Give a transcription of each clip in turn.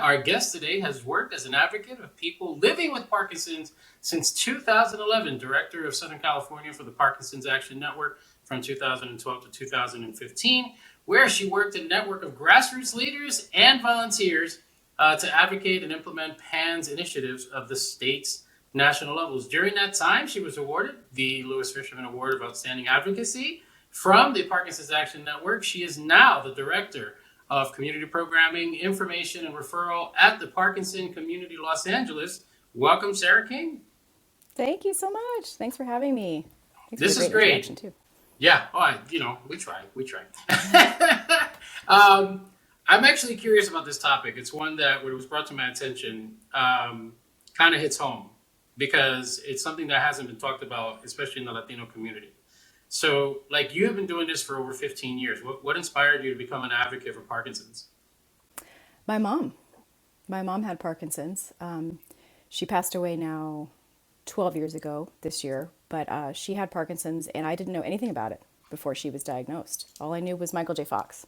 Our guest today has worked as an advocate of people living with Parkinson's since 2011, director of Southern California for the Parkinson's Action Network from 2012 to 2015, where she worked a network of grassroots leaders and volunteers to advocate and implement PANS initiatives of the state's national levels. During that time, she was awarded the Fishman Award of Outstanding Advocacy from the Parkinson's Action Network. She is now the director of community programming, information, and referral at the Parkinson Community Los Angeles. Welcome, Sarah King. Thank you so much. Thanks for having me. Thanks this for the is great. Too. Yeah, we try. I'm actually curious about this topic. It's one that, when it was brought to my attention, kind of hits home because it's something that hasn't been talked about, especially in the Latino community. So, you have been doing this for over 15 years. What inspired you to become an advocate for Parkinson's? My mom. My mom had Parkinson's. She passed away now 12 years ago this year, but she had Parkinson's, and I didn't know anything about it before she was diagnosed. All I knew was Michael J. Fox.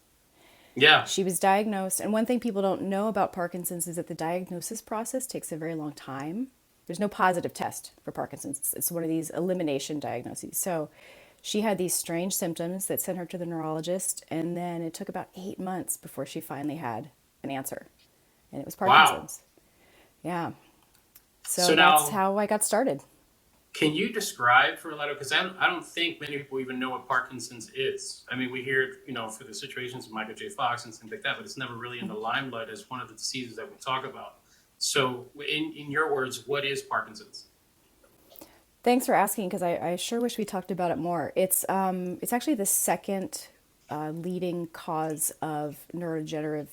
Yeah. She was diagnosed, and one thing people don't know about Parkinson's is that the diagnosis process takes a very long time. There's no positive test for Parkinson's. It's one of these elimination diagnoses. So she had these strange symptoms that sent her to the neurologist, and then it took about 8 months before she finally had an answer, and it was Parkinson's. Wow. Yeah. So that's how I got started. Can you describe for a lot of, because I don't think many people even know what Parkinson's is. I mean, we hear it, for the situations of Michael J. Fox and things like that, but it's never really in the limelight as one of the diseases that we talk about. So in your words, what is Parkinson's? Thanks for asking, because I sure wish we talked about it more. It's actually the second leading cause of neurodegenerative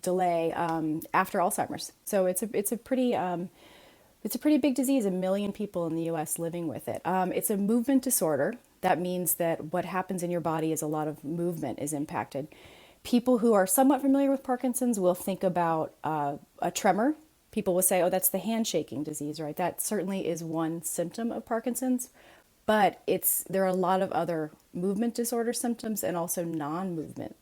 delay after Alzheimer's. So it's a pretty big disease. 1 million people in the U.S. living with it. It's a movement disorder. That means that what happens in your body is a lot of movement is impacted. People who are somewhat familiar with Parkinson's will think about a tremor. People will say, oh, that's the handshaking disease, right? That certainly is one symptom of Parkinson's, but there are a lot of other movement disorder symptoms and also non-movement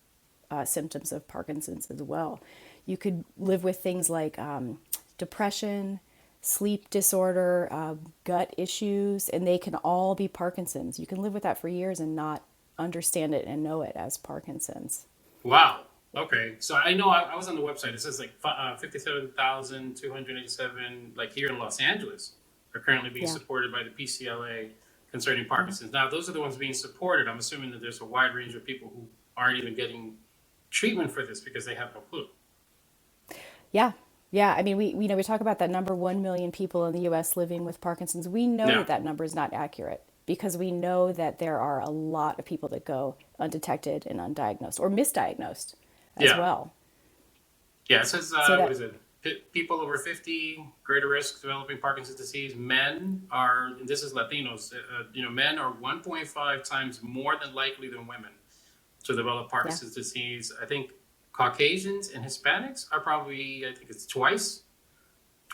symptoms of Parkinson's as well. You could live with things like depression, sleep disorder, gut issues, and they can all be Parkinson's. You can live with that for years and not understand it and know it as Parkinson's. Wow. Okay. So I know I was on the website. It says 57,287, here in Los Angeles, are currently being supported by the PCLA concerning Parkinson's. Now, those are the ones being supported. I'm assuming that there's a wide range of people who aren't even getting treatment for this because they have no clue. Yeah. I mean, we talk about that number, 1 million people in the U.S. living with Parkinson's. We know that number is not accurate because we know that there are a lot of people that go undetected and undiagnosed or misdiagnosed as well. Yeah, it says, what is it? People over 50, greater risk of developing Parkinson's disease. Men are, and this is Latinos, men are 1.5 times more than likely than women to develop Parkinson's disease. I think Caucasians and Hispanics are probably, I think it's twice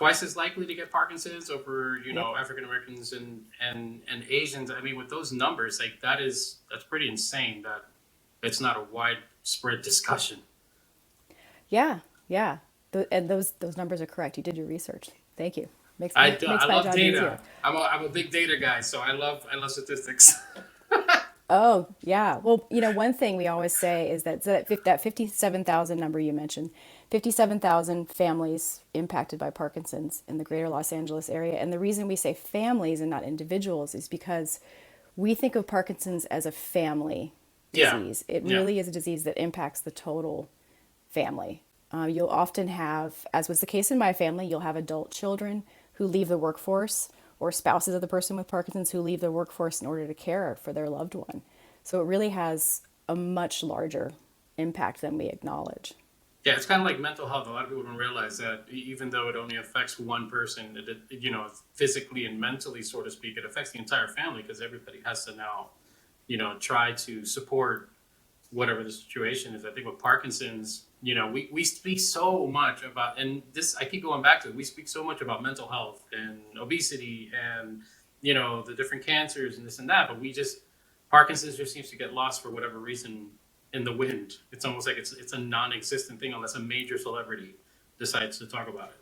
as likely to get Parkinson's over, African Americans and Asians. I mean, with those numbers, that's pretty insane that it's not a widespread discussion. Yeah. And those numbers are correct. You did your research. Thank you. I love data. Easier. I'm a big data guy, so I love statistics. Oh, yeah. Well, one thing we always say is that 57,000 number you mentioned, 57,000 families impacted by Parkinson's in the greater Los Angeles area. And the reason we say families and not individuals is because we think of Parkinson's as a family disease. It really is a disease that impacts the total family. You'll often have, as was the case in my family, you'll have adult children who leave the workforce or spouses of the person with Parkinson's who leave the workforce in order to care for their loved one. So it really has a much larger impact than we acknowledge. Yeah, it's kind of like mental health. A lot of people don't realize that even though it only affects one person, physically and mentally, so to speak, it affects the entire family because everybody has to now, try to support whatever the situation is. I think with Parkinson's, we speak so much about, and this, I keep going back to it, we speak so much about mental health and obesity and, the different cancers and this and that, but Parkinson's just seems to get lost for whatever reason in the wind. It's almost like it's a non-existent thing unless a major celebrity decides to talk about it.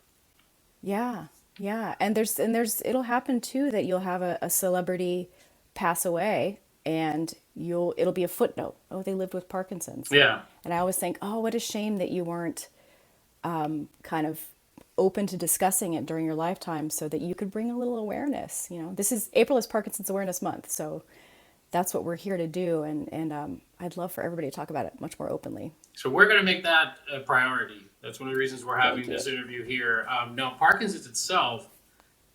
Yeah, yeah, and there's it'll happen too that you'll have a celebrity pass away, and it'll be a footnote. Oh, they lived with Parkinson's, Yeah. and I always think, oh, what a shame that you weren't kind of open to discussing it during your lifetime, so that you could bring a little awareness. This is April is Parkinson's Awareness Month, so that's what we're here to do, and I'd love for everybody to talk about it much more openly. So we're going to make that a priority. That's one of the reasons we're having Thank you. this interview here. No, Parkinson's itself,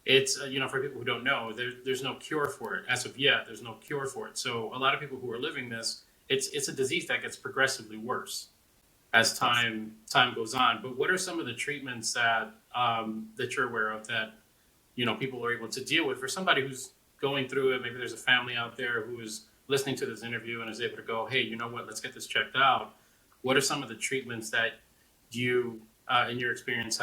it's, for people who don't know, there's no cure for it. As of yet, there's no cure for it. So a lot of people who are living this, it's a disease that gets progressively worse as Yes. time goes on. But what are some of the treatments that you're aware of that, people are able to deal with for somebody who's going through it? Maybe there's a family out there who is listening to this interview and is able to go, hey, you know what, let's get this checked out. What are some of the treatments that you, in your experience,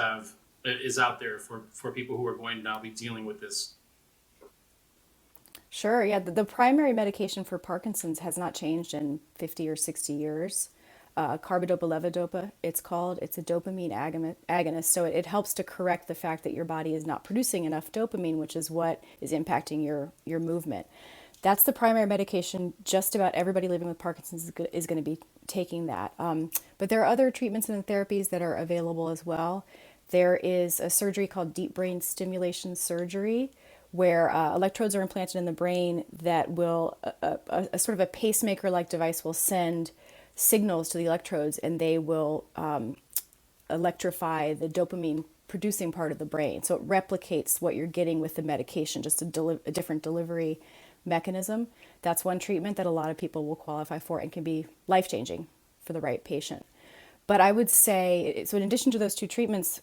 is out there for people who are going to now be dealing with this? Sure, yeah. The primary medication for Parkinson's has not changed in 50 or 60 years. Carbidopa levodopa, it's called. It's a dopamine agonist. So it helps to correct the fact that your body is not producing enough dopamine, which is what is impacting your movement. That's the primary medication. Just about everybody living with Parkinson's is going to be taking that. But there are other treatments and therapies that are available as well. There is a surgery called deep brain stimulation surgery, where electrodes are implanted in the brain that will, a sort of a pacemaker-like device will send signals to the electrodes, and they will electrify the dopamine producing part of the brain. So it replicates what you're getting with the medication, just a different delivery mechanism. That's one treatment that a lot of people will qualify for and can be life-changing for the right patient. But I would say, so in addition to those two treatments,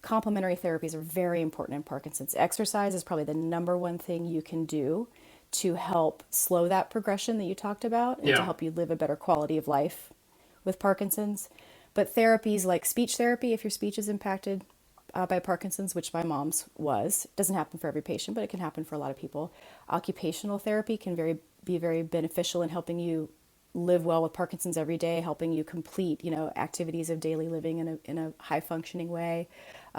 complementary therapies are very important in Parkinson's. Exercise is probably the number one thing you can do to help slow that progression that you talked about, and to Yeah. help you live a better quality of life with Parkinson's. But therapies like speech therapy, if your speech is impacted by Parkinson's, which my mom's was, doesn't happen for every patient, but it can happen for a lot of people. Occupational therapy can be very beneficial in helping you live well with Parkinson's every day, helping you complete, activities of daily living in a high functioning way.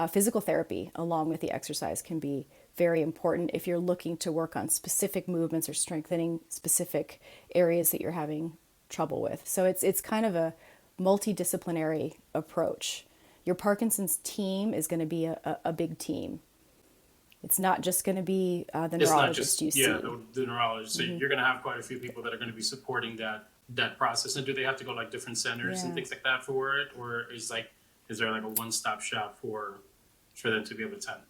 Physical therapy, along with the exercise, can be very important if you're looking to work on specific movements or strengthening specific areas that you're having trouble with. So it's kind of a multidisciplinary approach. Your Parkinson's team is going to be a big team. It's not just going to be the It's not neurologist just, you yeah, see. the neurologist. So you're going to have quite a few people that are going to be supporting that process. And do they have to go like different centers and Yeah. things like that for it, or is there like a one-stop shop for them to be able to attend?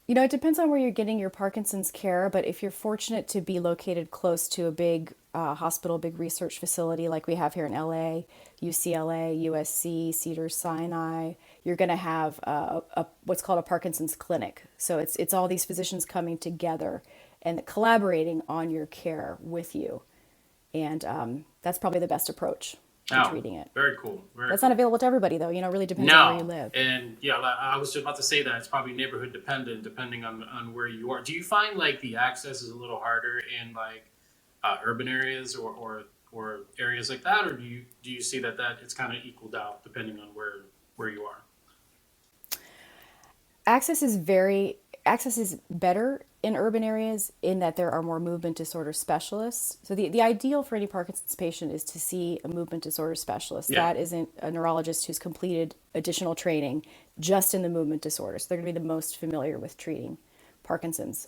It depends on where you're getting your Parkinson's care, but if you're fortunate to be located close to a big hospital, big research facility like we have here in LA, UCLA, USC, Cedars-Sinai, you're going to have what's called a Parkinson's clinic. So it's all these physicians coming together and collaborating on your care with you. And that's probably the best approach to Oh, treating it. very cool. Very That's cool. not available to everybody, though. It really depends on where you No, live. and yeah, I was just about to say that it's probably neighborhood dependent, depending on where you are. Do you find like the access is a little harder in like urban areas or areas like that, or do you see that it's kind of equaled out depending on where you are? access is very access is better in urban areas in that there are more movement disorder specialists. So the ideal for any Parkinson's patient is to see a movement disorder specialist. Yeah. That isn't a neurologist who's completed additional training just in the movement disorders. They're going to be the most familiar with treating Parkinson's.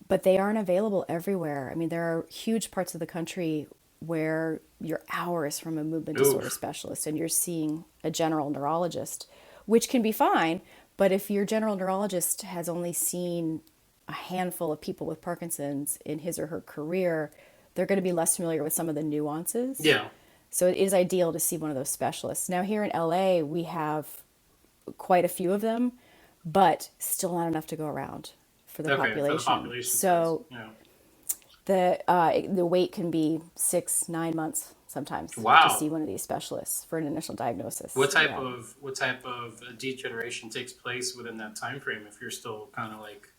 But they aren't available everywhere. I mean, there are huge parts of the country where you're hours from a movement disorder Oof. specialist and you're seeing a general neurologist, which can be fine. But if your general neurologist has only seen a handful of people with Parkinson's in his or her career, they're going to be less familiar with some of the nuances. Yeah. So it is ideal to see one of those specialists. Now, here in LA, we have quite a few of them, but still not enough to go around for the Okay. For the population. population size. So Yeah. the wait can be 6, 9 months sometimes to Wow. see one of these specialists for an initial diagnosis. What type Yeah, of degeneration takes place within that time frame if you're still kind of like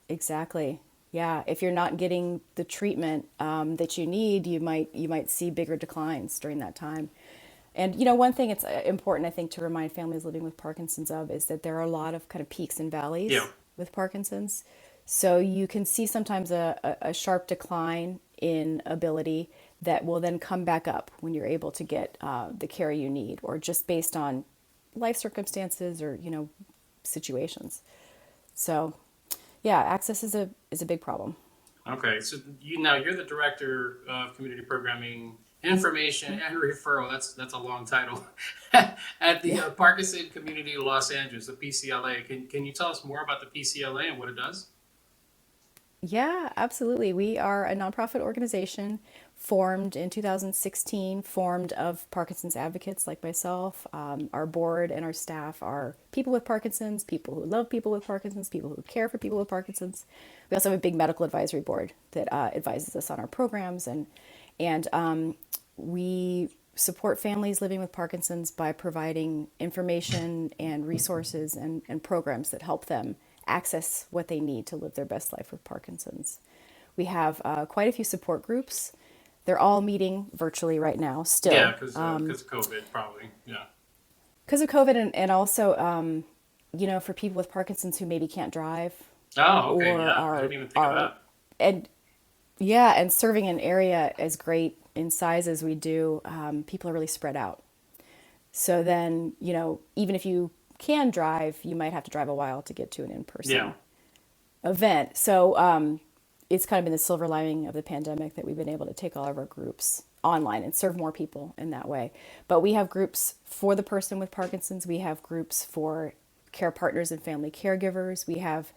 exactly. Yeah, if you're not getting the treatment that you need, you might see bigger declines during that time. And one thing it's important, I think, to remind families living with Parkinson's of is that there are a lot of kind of peaks and Yeah. valleys with Parkinson's. So you can see sometimes a sharp decline in ability that will then come back up when you're able to get the care you need, or just based on life circumstances or situations. So, yeah, access is a big problem. Okay, so you're the director of community programming, information, and referral. That's a long title at the Yeah. Parkinson Community Los Angeles, the PCLA. Can you tell us more about the PCLA and what it does? Yeah, absolutely. We are a nonprofit organization formed in 2016, formed of Parkinson's advocates like myself. Our board and our staff are people with Parkinson's, people who love people with Parkinson's, people who care for people with Parkinson's. We also have a big medical advisory board that advises us on our programs, and we support families living with Parkinson's by providing information and resources and programs that help them access what they need to live their best life with Parkinson's. We have quite a few support groups. They're all meeting virtually right now, Yeah, still, because of COVID, probably. Yeah. because of COVID, and also, for people with Parkinson's who maybe can't drive Oh, okay. or Yeah, I are didn't even think of are that. and yeah, and serving an area as great in size as we do, people are really spread out. So then, even if you can drive, you might have to drive a while to get to an Yeah. in-person event. So it's kind of been the silver lining of the pandemic that we've been able to take all of our groups online and serve more people in that way. But we have groups for the person with Parkinson's. We have groups for care partners and family caregivers. We have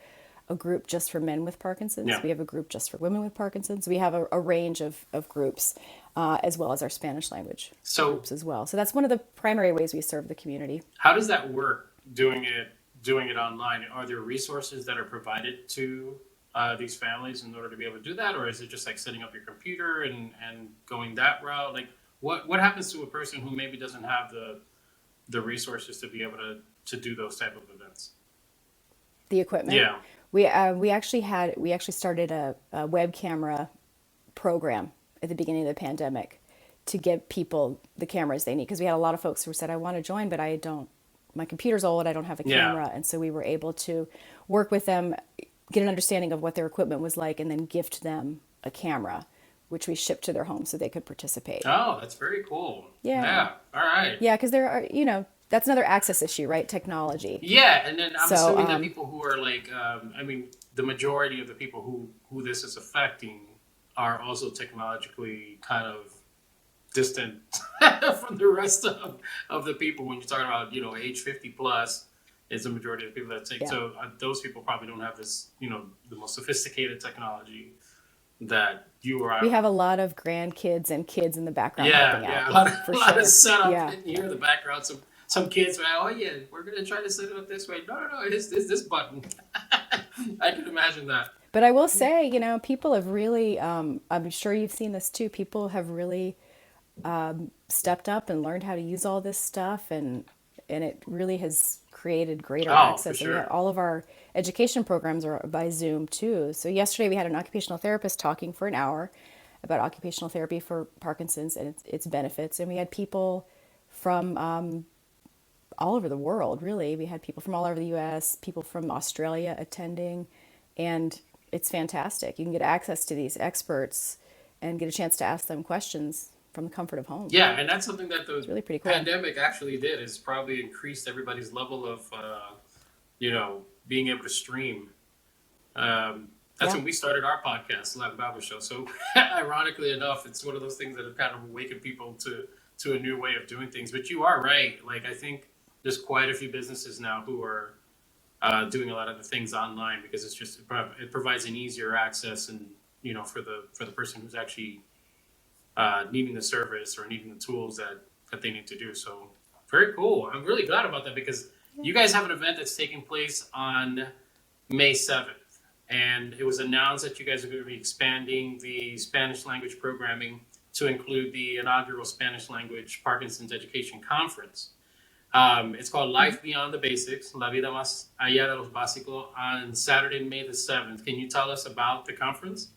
a group just for men with Parkinson's. Yeah. We have a group just for women with Parkinson's. We have a range of groups, as well as our Spanish language So groups as well. So that's one of the primary ways we serve the community. how does that work? Doing it online. Are there resources that are provided to these families in order to be able to do that, or is it just like setting up your computer and going that route? Like, what happens to a person who maybe doesn't have the resources to be able to do those type of events? The equipment. Yeah. We actually started a web camera program at the beginning of the pandemic to give people the cameras they need, because we had a lot of folks who said, I want to join, but I don't, my computer's old, I don't have a Yeah. camera. And so we were able to work with them, get an understanding of what their equipment was like, and then gift them a camera, which we shipped to their home so they could participate. Oh, that's very cool. Yeah. Yeah. All right. Yeah, because there are, that's another access issue, right? Technology. Yeah, and then I'm So, assuming that people who are like, I mean, the majority of the people who this is affecting are also technologically kind of distant from the rest of the people. When you're talking about, age 50 plus is the majority of the people that take. Yeah. So those people probably don't have this, the most sophisticated technology that you or I. we have a lot of grandkids and kids in the background Yeah, helping yeah, out, a lot of, for a lot sure. of setup Yeah. in here in the background. Some kids, oh yeah, we're gonna try to set it up this way. No, it's this button. I can imagine that. But I will say, people have really, I'm sure you've seen this too, people have really stepped up and learned how to use all this stuff, and it really has created greater Oh, for access. And sure. yet all of our education programs are by Zoom too. So yesterday we had an occupational therapist talking for an hour about occupational therapy for Parkinson's and its benefits. And we had people from all over the world, really. We had people from all over the US, people from Australia attending, and it's fantastic. You can get access to these experts and get a chance to ask them questions from the comfort of home. Yeah, and that's something that the It's really pretty cool. pandemic actually did, is probably increased everybody's level of, being able to stream. That's Yeah. when we started our podcast, Latin Bible Show. So, ironically enough, it's one of those things that have kind of awakened people to a new way of doing things. But you are right. Like, I think there's quite a few businesses now who are doing a lot of the things online, because it provides an easier access, and for the person who's actually needing the service or needing the tools that they need to do. So very cool. I'm really glad about that, because you guys have an event that's taking place on May 7th. And it was announced that you guys are going to be expanding the Spanish language programming to include the inaugural Spanish language Parkinson's Education Conference. It's called Life Beyond the Basics, La Vida Más Allá de los Básicos, on Saturday, May the 7th. Can you tell us about the conference?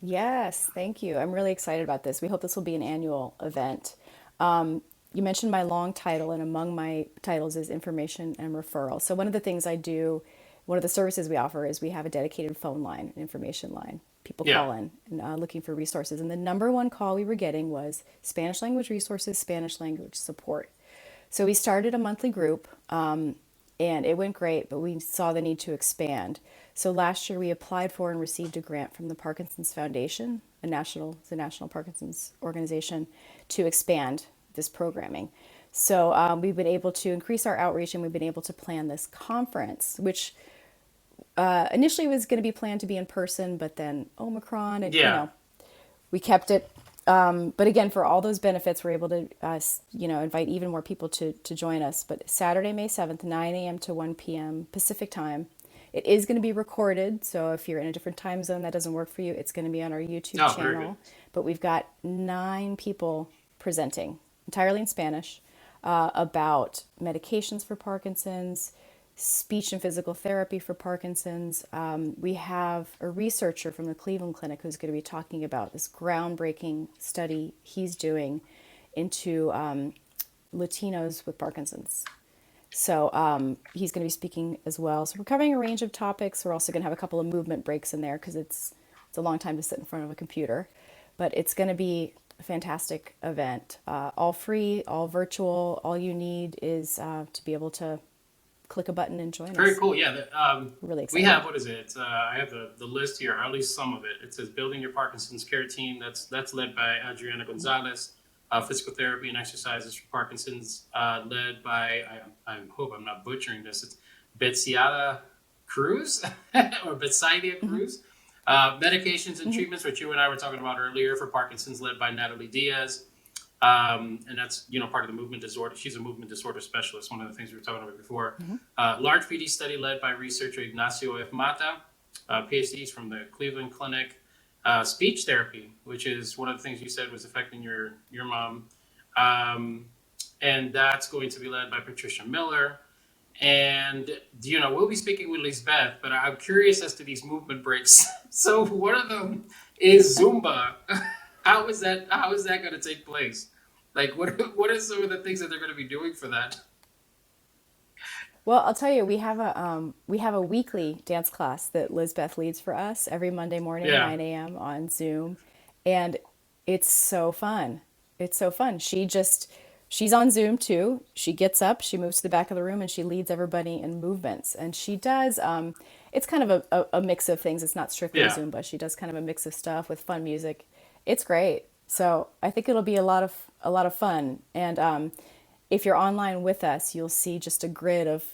Yes, thank you. I'm really excited about this. We hope this will be an annual event. You mentioned my long title, and among my titles is information and referral. So, one of the things I do, one of the services we offer is we have a dedicated phone line, an information line. People Yeah. call in and looking for resources. And the number one call we were getting was Spanish language resources, Spanish language support. So, we started a monthly group. And it went great, but we saw the need to expand. So last year we applied for and received a grant from the Parkinson's Foundation, the National Parkinson's organization, to expand this programming. So we've been able to increase our outreach, and we've been able to plan this conference, which initially was going to be planned to be in person, but then Omicron, Yeah. we kept it. But again, for all those benefits, we're able to, invite even more people to join us. But Saturday, May 7th, 9 a.m. to 1 p.m. Pacific time. It is going to be recorded. So if you're in a different time zone that doesn't work for you, it's going to be on our YouTube Oh, very good. channel. But we've got 9 people presenting entirely in Spanish about medications for Parkinson's, speech and physical therapy for Parkinson's. We have a researcher from the Cleveland Clinic who's going to be talking about this groundbreaking study he's doing into Latinos with Parkinson's. So he's going to be speaking as well. So we're covering a range of topics. We're also going to have a couple of movement breaks in there because it's a long time to sit in front of a computer. But it's going to be a fantastic event, all free, all virtual. All you need is to be able to click a button and join Very us. cool. Yeah. We're really We excited. have, what is it? I have the list here, or at least some of it. It says Building Your Parkinson's Care Team. That's led by Adriana Gonzalez. Physical therapy and exercises for Parkinson's, led by, I hope I'm not butchering this, it's Betsiada Cruz or Betsaida Cruz. Medications and treatments, which you and I were talking about earlier for Parkinson's, led by Natalie Diaz. And that's part of the movement disorder. She's a movement disorder specialist. One of the things we were talking about before. Large PD study led by researcher Ignacio F. Mata, PhDs from the Cleveland Clinic. Speech therapy, which is one of the things you said was affecting your mom, and that's going to be led by Patricia Miller. And we'll be speaking with Lisbeth, but I'm curious as to these movement breaks. So one of them is Zumba. How is that? How is that going to take place? Like, what are some of the things that they're going to be doing for that? Well, I'll tell you, we have a weekly dance class that Lizbeth leads for us every Monday morning, Yeah. 9 a.m. on Zoom, and it's so fun. It's so fun. She's on Zoom too. She gets up, she moves to the back of the room, and she leads everybody in movements. And she does. It's kind of a mix of things. It's not strictly Yeah. Zumba. She does kind of a mix of stuff with fun music. It's great. So I think it'll be a lot of fun. And if you're online with us, you'll see just a grid of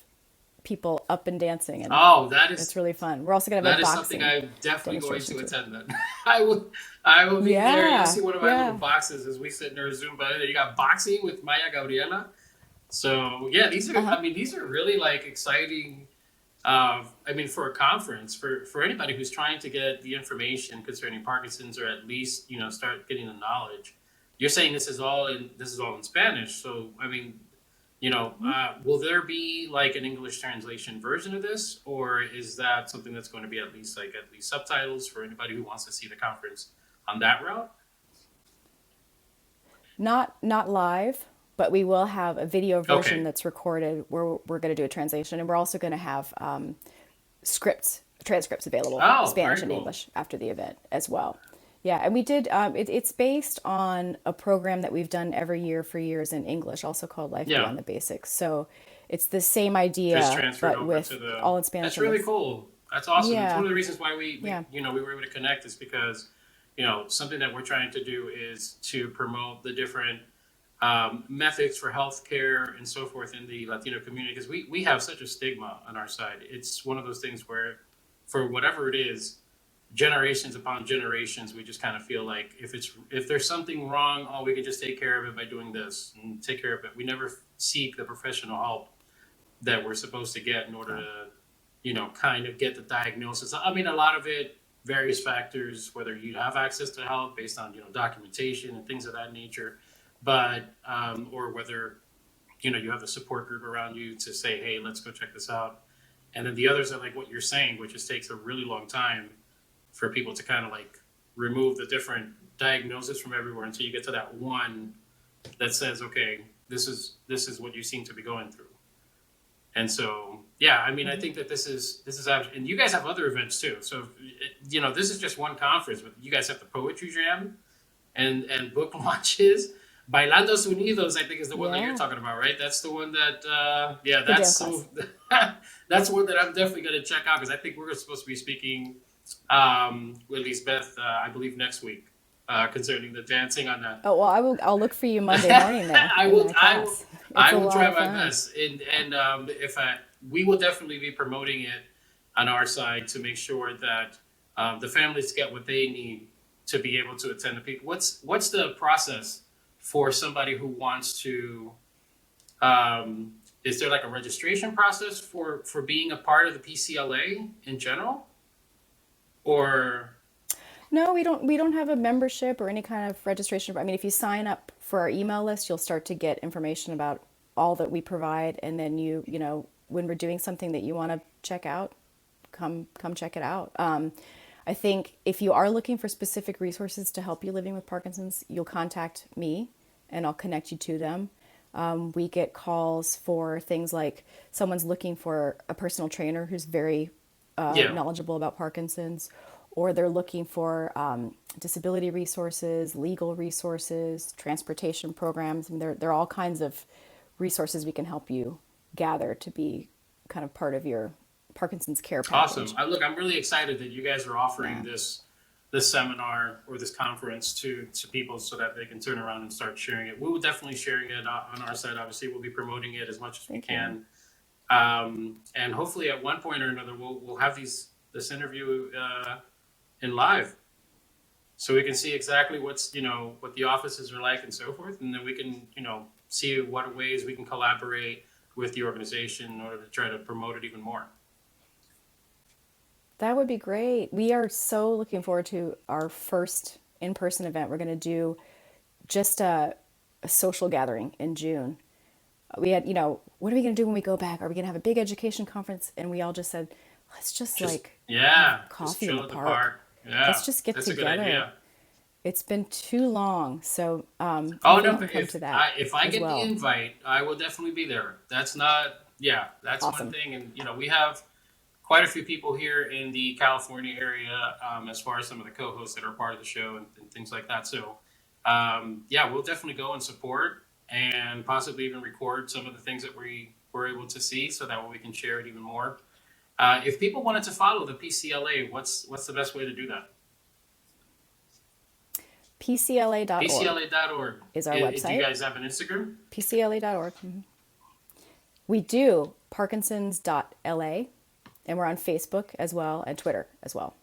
people up and dancing, and Oh, that it's is really fun. We're also gonna have a that is something boxing I'm definitely going demonstration to too. attend. Then I will be there. You'll Yeah, see one of my little yeah. boxes as we sit in our Zumba. You got boxing with Maya Gabriela. So yeah, these are. Uh-huh. I mean, these are really like exciting. I mean, for a conference, for anybody who's trying to get the information concerning Parkinson's, or at least start getting the knowledge. You're saying this is all in Spanish. So I mean, will there be like an English translation version of this, or is that something that's going to be at least subtitles for anybody who wants to see the conference on that route? Not live, but we will have a video version Okay. that's recorded where we're going to do a translation, and we're also going to have transcripts available, Oh, Spanish very and cool. English, after the event as well. Yeah, and we did. It's based on a program that we've done every year for years in English, also called Life Yeah. Beyond the Basics. So it's the same Just idea, transferred but over to with the. all in Spanish That's and really with cool. That's awesome. It's one yeah, of the reasons why we, yeah. we you know we were able to connect is because something that we're trying to do is to promote the different methods for healthcare and so forth in the Latino community, because we have such a stigma on our side. It's one of those things where, for whatever it is, generations upon generations, we just kind of feel like if there's something wrong, oh, we can just take care of it by doing this and take care of it. We never seek the professional help that we're supposed to get in order Yeah. to, kind of get the diagnosis. I mean, a lot of it, various factors, whether you have access to help based on, documentation and things of that nature, but, or whether you have the support group around you to say, hey, let's go check this out. And then the others are like what you're saying, which just takes a really long time for people to kind of like remove the different diagnoses from everywhere until you get to that one that says, okay, this is what you seem to be going through. And so, yeah, I mean, I think that this is and you guys have other events too. So, this is just one conference, but you guys have the poetry jam and book launches. Bailados Unidos, I think, is the one that you're talking about, right? That's the one that, that's so. That's one that I'm definitely going to check out because I think we're supposed to be speaking with Lisbeth, I believe, next week concerning the dancing on that. Oh well, I'll look for you Monday morning then. I will try my best, and we will definitely be promoting it on our side to make sure that the families get what they need to be able to attend the people. What's the process for somebody who wants to? Is there like a registration process for being a part of the PCLA in general, or? No, we don't have a membership or any kind of registration. I mean, if you sign up for our email list, you'll start to get information about all that we provide, and then when we're doing something that you want to check out, come check it out. I think if you are looking for specific resources to help you living with Parkinson's, you'll contact me and I'll connect you to them. We get calls for things like someone's looking for a personal trainer who's very knowledgeable about Parkinson's, or they're looking for disability resources, legal resources, transportation programs. I mean, there are all kinds of resources we can help you gather to be kind of part of your Parkinson's care package. Awesome. I'm really excited that you guys are offering this seminar or this conference to people so that they can turn around and start sharing it. We will definitely sharing it on our side. Obviously, we'll be promoting it as much as we can. And hopefully at one point or another, we'll have this interview in live, so we can see exactly what the offices are like and so forth, and then we can see what ways we can collaborate with the organization in order to try to promote it even more. That would be great. We are so looking forward to our first in-person event. We're going to do just a social gathering in June. We had, what are we going to do when we go back? Are we going to have a big education conference? And we all just said, let's just have coffee in the park. Yeah, let's just get that's together. A good idea. It's been too long, so if I get the invite, I will definitely be there. That's awesome. One thing, and we have quite a few people here in the California area, as far as some of the co-hosts that are part of the show and things like that. So, we'll definitely go and support and possibly even record some of the things that we were able to see, so that way we can share it even more. If people wanted to follow the PCLA, what's the best way to do that? PCLA.org. PCLA.org is our website. Do you guys have an Instagram? PCLA.org. Mm-hmm. We do Parkinson's.LA, and we're on Facebook as well and Twitter as well.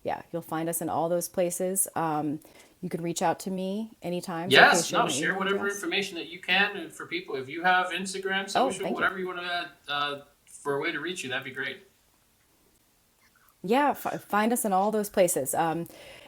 Yeah, you'll find us in all those places. You can reach out to me anytime. Yes, share whatever information that you can for people. If you have Instagram, social, whatever you want to add for a way to reach you, that'd be great. Yeah, find us in all those places.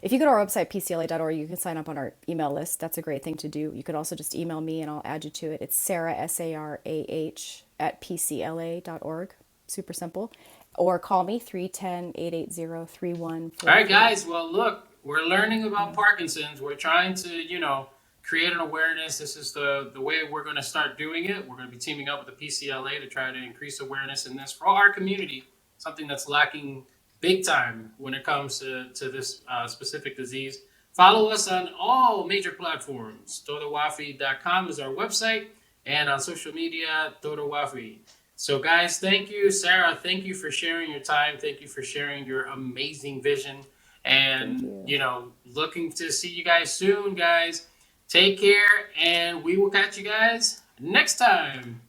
If you go to our website, PCLA.org, you can sign up on our email list. That's a great thing to do. You could also just email me and I'll add you to it. It's Sarah, SARAH, @PCLA.org. Super simple. Or call me, 310-880-3143. All right, guys. Well, look, we're learning about Parkinson's. We're trying to, create an awareness. This is the way we're going to start doing it. We're going to be teaming up with the PCLA to try to increase awareness in this for our community, something that's lacking big time when it comes to this specific disease. Follow us on all major platforms. TodoWafi.com is our website, and on social media, TodoWafi. So guys, thank you. Sarah, thank you for sharing your time. Thank you for sharing your amazing vision. And, looking to see you guys soon, guys. Take care, and we will catch you guys next time.